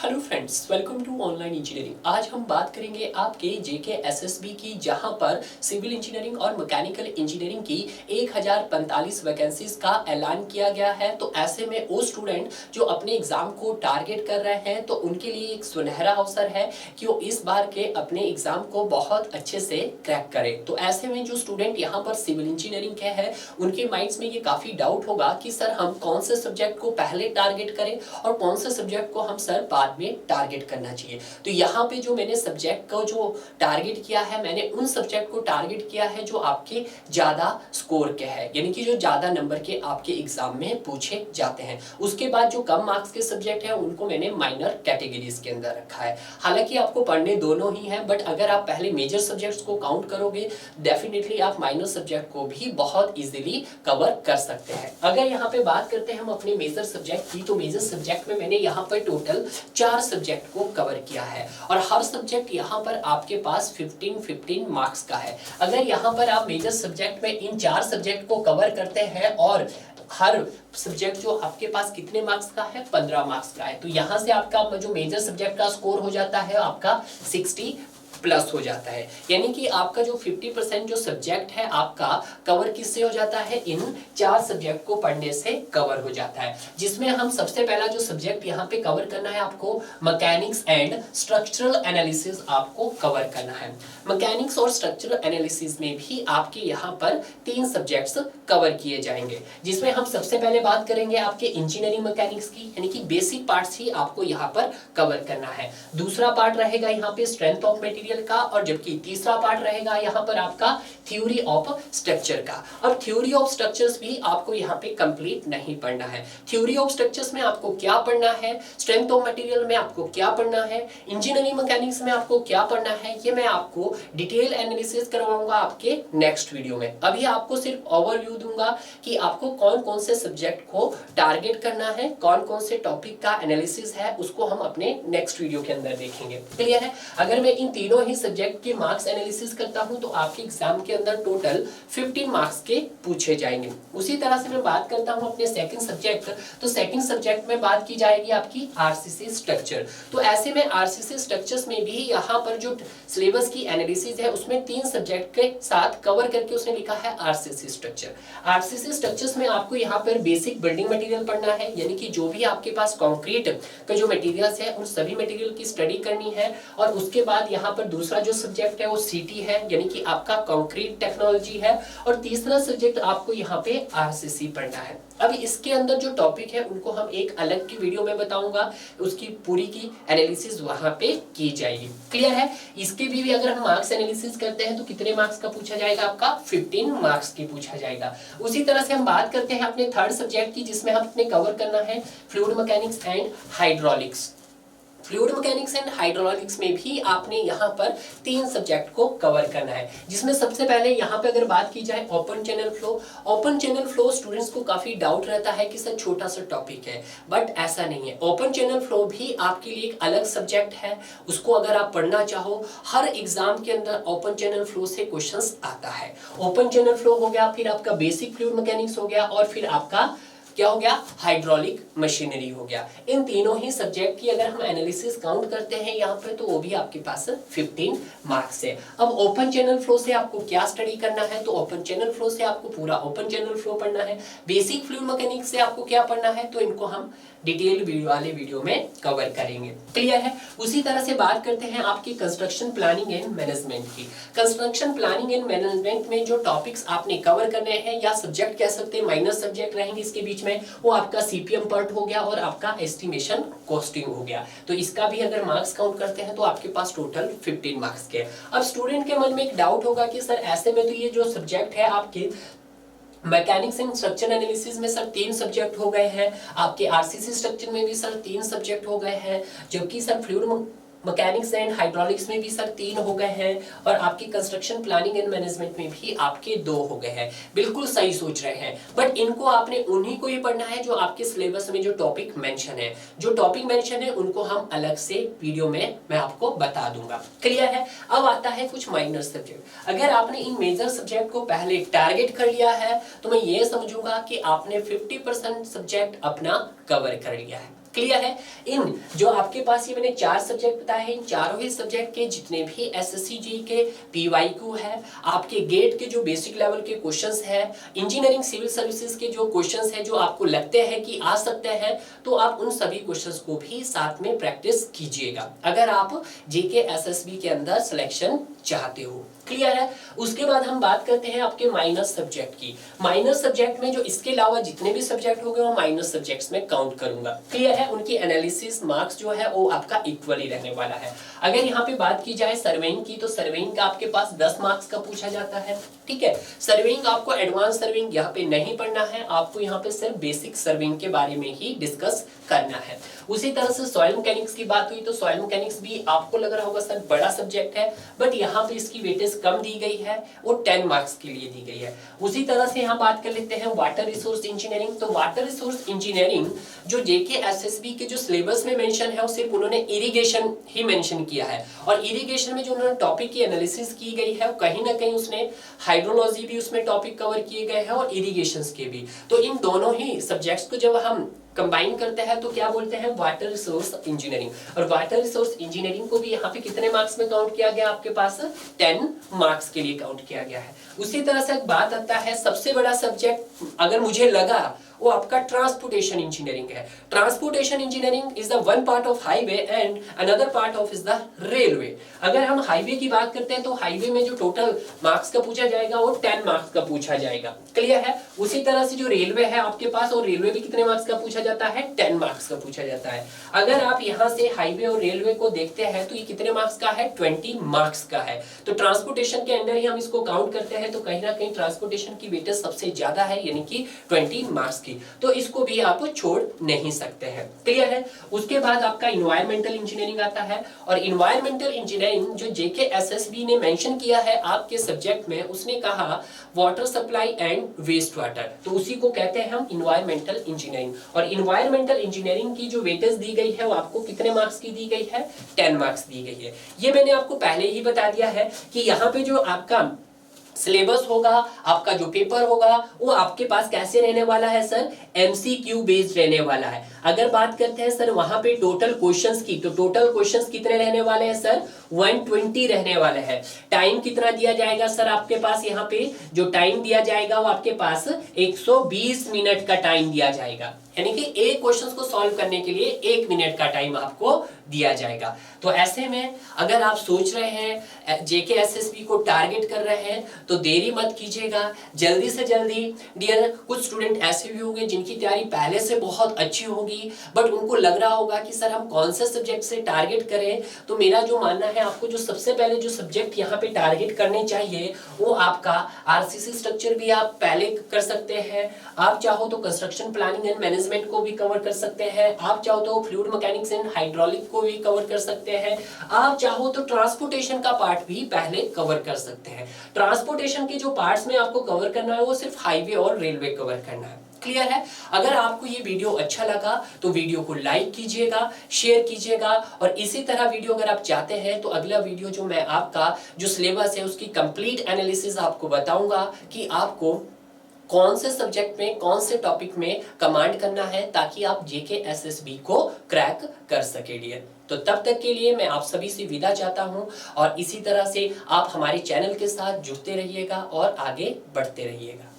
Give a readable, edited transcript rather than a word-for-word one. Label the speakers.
Speaker 1: Hello friends, welcome to online engineering. आज हम बात करेंगे आपके जेके एसएसबी की, जहां पर सिविल इंजीनियरिंग और मैकेनिकल इंजीनियरिंग की 1045 वैकेंसीज का ऐलान किया गया है। तो ऐसे में वो स्टूडेंट जो अपने एग्जाम को टारगेट कर रहे हैं तो उनके लिए एक सुनहरा अवसर है कि वो इस बार के अपने एग्जाम को बहुत अच्छे से क्रैक करें। तो ऐसे में जो स्टूडेंट यहाँ पर सिविल इंजीनियरिंग के हैं उनके माइंड्स में ये काफी डाउट होगा कि सर हम कौन से सब्जेक्ट को पहले टारगेट करें और कौन से सब्जेक्ट को हम सर बाद में टारगेट करना चाहिए। तो यहाँ पे जो मैंने सब्जेक्ट को जो टारगेट किया है, मैंने उन सब्जेक्ट को टारगेट किया है जो आपके ज्यादा स्कोर के हैं, यानी कि जो ज्यादा नंबर के आपके एग्जाम में पूछे जाते हैं। उसके बाद जो कम मार्क्स के सब्जेक्ट हैं उनको मैंने माइनर कैटेगरीज के अंदर रखा है। हालांकि आपको पढ़ने दोनों ही हैं, बट अगर आप पहले मेजर सब्जेक्ट्स को काउंट करोगे डेफिनेटली आप माइनर सब्जेक्ट को भी बहुत इजीली कवर कर सकते हैं। अगर यहाँ पे बात करते हैं हम अपने मेजर सब्जेक्ट की, तो मेजर सब्जेक्ट में मैंने यहाँ पर टोटल 4 सब्जेक्ट को कवर किया है और हर सब्जेक्ट यहाँ पर आपके पास 15-15 मार्क्स का है। अगर यहाँ पर आप मेजर सब्जेक्ट में इन 4 सब्जेक्ट को कवर करते हैं और हर सब्जेक्ट जो आपके पास कितने मार्क्स का है, 15 मार्क्स का है, तो यहाँ से आपका जो मेजर सब्जेक्ट का स्कोर हो जाता है आपका 60 प्लस हो जाता है। यानी कि आपका जो 50% जो सब्जेक्ट है आपका कवर किससे हो जाता है, इन 4 सब्जेक्ट को पढ़ने से कवर हो जाता है। जिसमें हम सबसे पहला जो सब्जेक्ट यहाँ पे कवर करना है आपको, मैकेनिक्स एंड स्ट्रक्चरल एनालिसिस आपको कवर करना है। मैकेनिक्स और स्ट्रक्चरल एनालिसिस में भी आपके यहाँ पर 3 सब्जेक्ट्स कवर किए जाएंगे, जिसमें हम सबसे पहले बात करेंगे आपके इंजीनियरिंग मैकेनिक्स की, यानी कि बेसिक पार्ट्स ही आपको यहाँ पर कवर करना है। दूसरा पार्ट रहेगा यहाँ पे स्ट्रेंथ ऑफ मटेरियल का, और जबकि तीसरा पार्ट रहेगा यहाँ पर आपका थ्योरी ऑफ स्ट्रक्चर का। और थ्योरी ऑफ स्ट्रक्चर्स भी आपको यहाँ पे कंप्लीट नहीं पढ़ना है। थ्योरी ऑफ स्ट्रक्चर्स में आपको क्या पढ़ना है, स्ट्रेंथ ऑफ मटेरियल में आपको क्या पढ़ना है, इंजीनियरिंग मैकेनिक्स में आपको क्या पढ़ना है, ये मैं आपको डिटेल एनालिसिस करवाऊंगा आपके नेक्स्ट वीडियो में। अभी आपको सिर्फ ओवरव्यू दूंगा कि आपको कौन कौन से सब्जेक्ट को टारगेट करना है, कौन कौन से टॉपिक का एनालिसिस है, उसको हम अपने नेक्स्ट वीडियो के अंदर देखेंगे। क्लियर है? अगर मैं इन तीनों ही सब्जेक्ट के मार्क्स एनालिसिस करता हूं तो आपके एग्जाम के अंदर टोटल 15 मार्क्स के पूछे जाएंगे। उसी तरह से मैं बात करता हूं अपने सेकंड सब्जेक्ट, तो सेकंड सब्जेक्ट में बात की जाएगी आपकी आरसीसी स्ट्रक्चर। तो ऐसे में आरसीसी स्ट्रक्चर्स में भी यहाँ पर जो सिलेबस की एनालिसिस है उसमें 3 सब्जेक्ट के साथ कवर करके उसने लिखा है आरसीसी स्ट्रक्चर। आरसीसी स्ट्रक्चर्स में आपको यहाँ पर बेसिक बिल्डिंग मटेरियल पढ़ना है, यानी कि जो भी आपके पास कंक्रीट का जो मटेरियल्स है उन सभी मटेरियल की स्टडी करनी है। और उसके बाद यहाँ पर दूसरा जो सब्जेक्ट है वो सीटी है, यानी कि आपका कंक्रीट टेक्नोलॉजी है। और तीसरा सब्जेक्ट आपको यहाँ पे आरसीसी पढ़ना है। अब इसके अंदर जो टॉपिक है उनको हम एक अलग की वीडियो में बताऊंगा, उसकी पूरी की एनालिसिस वहां पे की जाएगी। क्लियर है? इसके भी अगर हम मार्क्स एनालिसिस करते हैं तो कितने मार्क्स का पूछा जाएगा, आपका 15 मार्क्स की पूछा जाएगा। उसी तरह से हम बात करते हैं अपने थर्ड सब्जेक्ट की, जिसमें हम अपने कवर करना है fluid mechanics and hydraulics. Fluid mechanics and hydraulics में भी आपने यहाँ पर 3 सब्जेक्ट को कवर करना है, जिसमें सबसे पहले यहाँ पे अगर बात की जाए open channel flow. Open channel flow students को काफी डाउट रहता है कि सर छोटा सा टॉपिक है, बट ऐसा नहीं है। ओपन चैनल फ्लो भी आपके लिए एक अलग सब्जेक्ट है, उसको अगर आप पढ़ना चाहो हर एग्जाम के अंदर ओपन चैनल फ्लो से क्वेश्चंस आता है। ओपन चैनल फ्लो हो गया, फिर आपका बेसिक फ्लूइड मैकेनिक्स हो गया, और फिर आपका क्या हो गया, हाइड्रोलिक मशीनरी हो गया। इन तीनों ही सब्जेक्ट की अगर हम एनालिसिस काउंट करते हैं यहाँ पे तो वो भी आपके पास 15 मार्क्स है। अब ओपन चैनल फ्लो से आपको क्या स्टडी करना है, तो ओपन चैनल फ्लो से आपको पूरा ओपन चैनल फ्लो पढ़ना है। बेसिक फ्लूइड मैकेनिक्स से आपको क्या पढ़ना है, तो इनको हम डिटेल वाले वीडियो में कवर करेंगे। क्लियर है? उसी तरह से बात करते हैं आपकी कंस्ट्रक्शन प्लानिंग एंड मैनेजमेंट की। कंस्ट्रक्शन प्लानिंग एंड मैनेजमेंट में जो टॉपिक्स आपने कवर करने हैं, या सब्जेक्ट कह सकते हैं, माइनर सब्जेक्ट रहेंगे इसके बीच में, वो आपका सीपीएम पार्ट हो गया और आपका एस्टिमेशन कॉस्टिंग हो गया। तो इसका भी अगर मार्क्स काउंट करते हैं तो आपके पास टोटल 15 मार्क्स के। अब स्टूडेंट के मन में एक डाउट होगा कि सर ऐसे में तो ये जो सब्जेक्ट है आपके मैकेनिक्स एंड स्ट्रक्चर एनालिसिस में सर 3 सब्जेक्ट हो गए हैं, आपके आरसीसी स्ट्रक्चर में भी सर 3 सब्जेक्ट हो गए हैं, जबकि sir fluid mechanics and hydraulics में भी सर 3 हो गए हैं, और आपकी कंस्ट्रक्शन प्लानिंग एंड मैनेजमेंट में भी आपके 2 हो गए हैं। बिल्कुल सही सोच रहे हैं, बट इनको आपने उन्हीं को ही पढ़ना है जो आपके सिलेबस में जो टॉपिक मेंशन है। जो टॉपिक मेंशन है उनको हम अलग से वीडियो में मैं आपको बता दूंगा। क्लियर है? अब आता है कुछ माइनर सब्जेक्ट। अगर आपने इन मेजर सब्जेक्ट को पहले टारगेट कर लिया है तो मैं ये समझूंगा कि आपने 50% सब्जेक्ट अपना कवर कर लिया है। क्लियर है। इन जो आपके पास ये मैंने 4 सब्जेक्ट बताए हैं, इन चारों ही सब्जेक्ट के जितने भी एसएससी जी के पीवाईक्यू है, आपके गेट के जो बेसिक लेवल के क्वेश्चंस है, इंजीनियरिंग सिविल सर्विसेज के जो क्वेश्चंस है जो आपको लगते हैं कि आ सकते हैं, तो आप उन सभी क्वेश्चंस को भी साथ में प्रैक्टिस कीजिएगा अगर आप जेके एसएसबी के अंदर सिलेक्शन चाहते हो। क्लियर है। उसके बाद हम बात करते हैं आपके माइनस सब्जेक्ट की। माइनस सब्जेक्ट में जो इसके अलावा जितने भी सब्जेक्ट हो गए वो माइनस सब्जेक्ट्स में काउंट करूंगा। क्लियर है। उनकी एनालिसिस मार्क्स जो है वो आपका इक्वली रहने वाला है। अगर यहाँ पे बात की जाए सर्वेइंग की, तो सर्वेइंग का आपके पास 10 मार्क्स का पूछा जाता है। ठीक है। सर्वेइंग आपको एडवांस सर्वेइंग यहाँ पे नहीं पढ़ना है, आपको यहाँ पे सिर्फ बेसिक सर्वेइंग के बारे में ही डिस्कस करना है। उसी तरह से सॉइल मैकेनिक्स की बात हुई तो सॉइल मैकेनिक्स भी आपको लग रहा होगा सर बड़ा सब्जेक्ट है, बट यहाँ पे इसकी वेटेज कम दी गई है, वो 10 मार्क्स के लिए दी गई है। उसी तरह से यहाँ बात कर लेते हैं वाटर रिसोर्स इंजीनियरिंग। तो वाटर रिसोर्स इंजीनियरिंग जो जेके एसएसबी के जो सिलेबस में मेंशन है, सिर्फ उन्होंने इरिगेशन ही मेंशन किया है, और इरिगेशन में जो उन्होंने टॉपिक की एनालिसिस की गई है कहीं ना कहीं उसने हाइड्रोलॉजी भी उसमें टॉपिक कवर किए गए हैं और इरिगेशंस के भी। तो इन दोनों ही सब्जेक्ट्स को जब हम कंबाइन करते हैं तो क्या बोलते हैं, वाटर रिसोर्स इंजीनियरिंग। और वाटर रिसोर्स इंजीनियरिंग को भी यहाँ पे कितने मार्क्स में काउंट किया गया, आपके पास 10 मार्क्स के लिए काउंट किया गया है। उसी तरह से बात आता है सबसे बड़ा सब्जेक्ट अगर मुझे लगा वो आपका ट्रांसपोर्टेशन इंजीनियरिंग है। Transportation engineering is the one part of highway and another part of is the railway. अगर हम हाईवे की बात करते हैं तो हाईवे में जो टोटल मार्क्स का पूछा जाएगा वो 10 मार्क्स का पूछा जाएगा। क्लियर है। उसी तरह से जो रेलवे है आपके पास, और रेलवे भी कितने मार्क्स का पूछा जाता है, 10 मार्क्स का पूछा जाता है। अगर आप यहाँ से हाईवे और रेलवे को देखते हैं तो ये कितने मार्क्स का है, 20 मार्क्स का है। तो ट्रांसपोर्टेशन के अंदर ही हम इसको काउंट करते हैं तो कहीं ना कहीं ट्रांसपोर्टेशन की वेटेज सबसे ज्यादा है, यानी कि 20 मार्क्स की, तो इसको भी आप छोड़ नहीं सकते हैं। क्लियर है। उसके बाद आपका इन्वायरमेंटल इंजीनियरिंग आता है, और इन्वायरमेंटल इंजीनियरिंग जो जेके एसएसबी ने मेंशन किया है आपके सब्जेक्ट में, उसने कहा water supply and waste water, तो उसी को कहते हैं हम इन्वायरमेंटल इंजीनियरिंग। और इन्वायरमेंटल इंजीनियरिंग की जो वेटेज दी गई है वो आपको कितने मार्क्स की दी गई है, 10 मार्क्स दी गई है। ये मैंने आपको पहले ही बता दिया है कि यहाँ पे जो आपका सिलेबस होगा, आपका जो पेपर होगा, वो आपके पास कैसे रहने वाला है सर, एमसीक्यू बेस्ड रहने वाला है। अगर बात करते हैं सर वहां पे टोटल क्वेश्चंस की, तो टोटल क्वेश्चंस कितने रहने वाले हैं सर, 120 रहने वाले हैं। टाइम कितना दिया जाएगा सर, आपके पास यहाँ पे जो टाइम दिया जाएगा वो आपके पास 120 मिनट का टाइम दिया जाएगा, यानी कि एक क्वेश्चन को सॉल्व करने के लिए 1 मिनट का टाइम आपको दिया जाएगा। तो ऐसे में अगर आप सोच रहे हैं जेके एसएसबी को टारगेट कर रहे हैं तो देरी मत कीजिएगा, जल्दी से जल्दी। डियर, कुछ स्टूडेंट ऐसे भी होंगे जिनकी तैयारी पहले से बहुत अच्छी होगी, बट उनको लग रहा होगा कि सर हम कौन से सब्जेक्ट से टारगेट करें। तो मेरा जो मानना है, आपको जो सबसे पहले जो सब्जेक्ट यहाँ पे टारगेट करने चाहिए वो आपका आरसीसी स्ट्रक्चर भी आप पहले कर सकते हैं, आप चाहो तो कंस्ट्रक्शन प्लानिंग एंड मैनेजमेंट को भी कवर कर सकते हैं, आप चाहो तो फ्लूइड मैकेनिक्स एंड हाइड्रोलिक को भी कवर कर सकते हैं, आप चाहो तो ट्रांसपोर्टेशन का पार्ट भी पहले कवर कर सकते हैं। ट्रांसपोर्टेशन के जो पार्ट्स में आपको कवर करना है वो सिर्फ हाईवे और रेलवे कवर करना है। क्लियर है। अगर आपको ये वीडियो अच्छा लगा तो वीडियो को लाइक कीजिएगा, शेयर कीजिएगा, और इसी तरह वीडियो अगर आप चाहते हैं तो अगला वीडियो जो मैं आपका जो सिलेबस है उसकी कंप्लीट एनालिसिस आपको बताऊंगा कि आपको कौन से सब्जेक्ट में कौन से टॉपिक में कमांड करना है, ताकि आप जेके एसएसबी को क्रैक कर सके। डियर, तो तब तक के लिए मैं आप सभी से विदा चाहता हूं, और इसी तरह से आप हमारे चैनल के साथ जुड़ते रहिएगा और आगे बढ़ते रहिएगा।